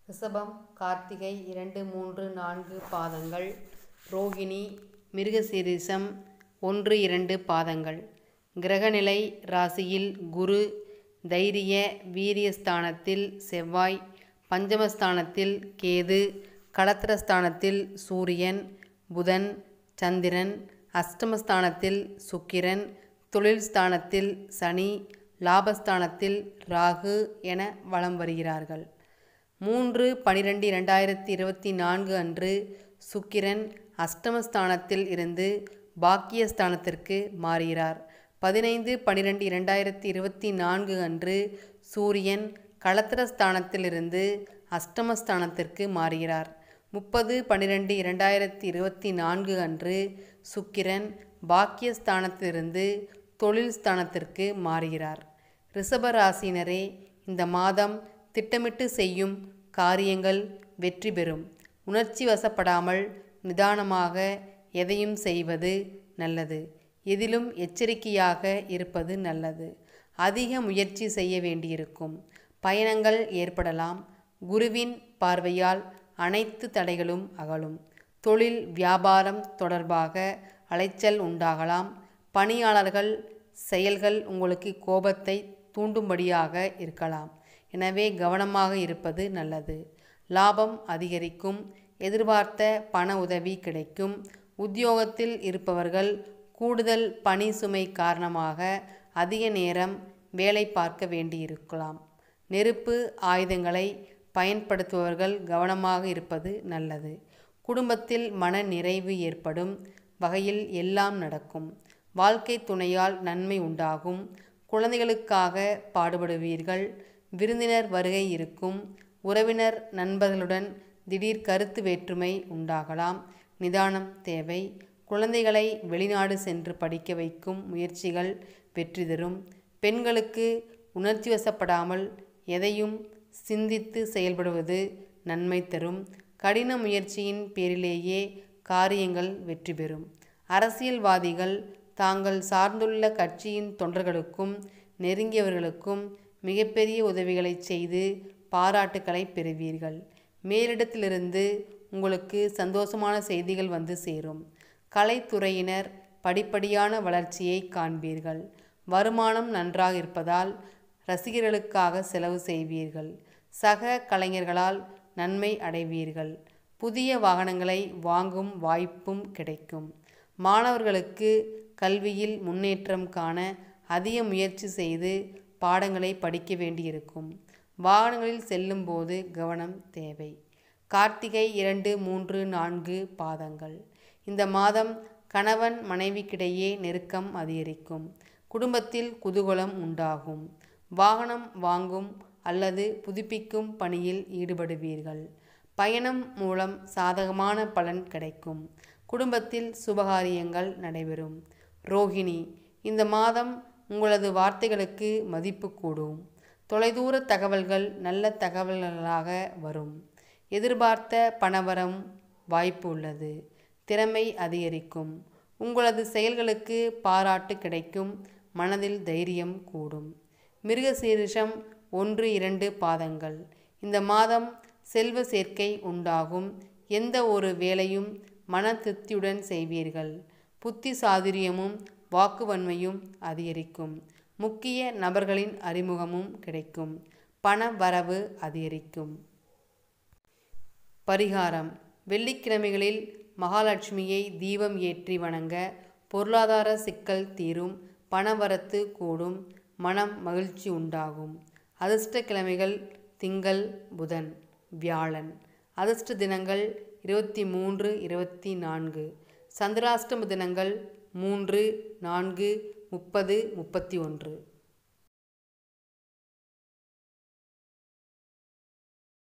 ரிஷபம் கார்த்திகை 2, 3, 4 பாதங்கள். ரோகிணி மிருகசீரிஷம் 1, 2 பாதங்கள். கிரகநிலை ராசியில் குரு, தைரிய வீரியஸ்தானத்தில் செவ்வாய், பஞ்சமஸ்தானத்தில் கேது, களத்திரஸ்தானத்தில் சூரியன், புதன், சந்திரன், அஷ்டமஸ்தானத்தில் சுக்கிரன், தொழில் ஸ்தானத்தில் சனி, லாபஸ்தானத்தில் ராகு என வலம் வருகிறார்கள். 3/12/2024 அன்று சுக்கிரன் அஷ்டமஸ்தானத்தில் இருந்து பாக்கியஸ்தானத்திற்கு மாறுகிறார். 15/12/2024 அன்று சூரியன் களத்திரஸ்தானத்திலிருந்து அஷ்டமஸ்தானத்திற்கு மாறுகிறார். 30/12/2024 அன்று சுக்கிரன் பாக்கியஸ்தானத்திலிருந்து தொழில் ஸ்தானத்திற்கு மாறுகிறார். ரிஷபராசினரே, இந்த மாதம் திட்டமிட்டு செய்யும் காரியங்கள் வெற்றி பெறும். உணர்ச்சி வசப்படாமல் நிதானமாக எதையும் செய்வது நல்லது. எதிலும் எச்சரிக்கையாக இருப்பது நல்லது. அதிக முயற்சி செய்ய வேண்டியிருக்கும். பயணங்கள் ஏற்படலாம். குருவின் பார்வையால் அனைத்து தடைகளும் அகலும். தொழில் வியாபாரம் தொடர்பாக அலைச்சல் உண்டாகலாம். பணியாளர்கள் செயல்கள் உங்களுக்கு கோபத்தை தூண்டும்படியாக இருக்கலாம். எனவே கவனமாக இருப்பது நல்லது. லாபம் அதிகரிக்கும். எதிர்பார்த்த பண உதவி கிடைக்கும். உத்தியோகத்தில் இருப்பவர்கள் கூடுதல் பணி சுமை காரணமாக அதிக நேரம் வேலை பார்க்க வேண்டியிருக்கலாம். நெருப்பு ஆயுதங்களை பயன்படுத்துபவர்கள் கவனமாக இருப்பது நல்லது. குடும்பத்தில் மன நிறைவு ஏற்படும் வகையில் எல்லாம் நடக்கும். வாழ்க்கை துணையால் நன்மை உண்டாகும். குழந்தைகளுக்காக பாடுபடுவீர்கள். விருந்தினர் வருகை இருக்கும். உறவினர் நண்பர்களுடன் திடீர் கருத்து வேற்றுமை உண்டாகலாம். நிதானம் தேவை. குழந்தைகளை வெளிநாடு சென்று படிக்க வைக்கும் முயற்சிகள் வெற்றி தரும். பெண்களுக்கு உணர்ச்சி வசப்படாமல் எதையும் சிந்தித்து செயல்படுவது நன்மை தரும். கடின முயற்சியின் பேரிலேயே காரியங்கள் வெற்றி பெறும். அரசியல்வாதிகள் தாங்கள் சார்ந்துள்ள கட்சியின் தொண்டர்களுக்கும் நெருங்கியவர்களுக்கும் மிகப்பெரிய உதவிகளை செய்து பாராட்டுக்களை பெறுவீர்கள். மேலிடத்திலிருந்து உங்களுக்கு சந்தோஷமான செய்திகள் வந்து சேரும். கலைத்துறையினர் படிப்படியான வளர்ச்சியை காண்பீர்கள். வருமானம் நன்றாக இருப்பதால் ரசிகர்களுக்காக செலவு செய்வீர்கள். சக கலைஞர்களால் நன்மை அடைவீர்கள். புதிய வாகனங்களை வாங்கும் வாய்ப்பும் கிடைக்கும். மாணவர்களுக்கு கல்வியில் முன்னேற்றம் காண அதிக முயற்சி செய்து பாடங்களை படிக்க வேண்டியிருக்கும். வாகனங்களில் செல்லும் போது கவனம் தேவை. கார்த்திகை 2, 3, 4 பாதங்கள். இந்த மாதம் கணவன் மனைவிக்கிடையே நெருக்கம் அதிகரிக்கும். குடும்பத்தில் குதூகலம் உண்டாகும். வாகனம் வாங்கும் அல்லது புதுப்பிக்கும் பணியில் ஈடுபடுவீர்கள். பயணம் மூலம் சாதகமான பலன் கிடைக்கும். குடும்பத்தில் சுபகாரியங்கள் நடைபெறும். ரோகிணி, இந்த மாதம் உங்களது வார்த்தைகளுக்கு மதிப்பு கூடும். தொலைதூர தகவல்கள் நல்ல தகவல்களாக வரும். எதிர்பார்த்த பணவரம் வாய்ப்பு உள்ளது. திறமை அதிகரிக்கும். உங்களது செயல்களுக்கு பாராட்டு கிடைக்கும். மனதில் தைரியம் கூடும். மிருகசீரிஷம் 1, 2 பாதங்கள். இந்த மாதம் செல்வ சேர்க்கை உண்டாகும். எந்த ஒரு வேலையும் மன திருப்தியுடன் செய்வீர்கள். புத்தி சாதுரியமும் வாக்குவன்மையும் அதிகரிக்கும். முக்கிய நபர்களின் அறிமுகமும் கிடைக்கும். பண வரவு அதிகரிக்கும். பரிகாரம்: வெள்ளிக்கிழமைகளில் மகாலட்சுமியை தீபம் ஏற்றி வணங்க பொருளாதார சிக்கல் தீரும். பணவரத்து கூடும். மனம் மகிழ்ச்சி உண்டாகும். அதிர்ஷ்ட கிழமைகள் திங்கள், புதன், வியாழன். அதிர்ஷ்ட தினங்கள் 23, 24. சந்திராஷ்டம தினங்கள் 3, 4, 30, 31.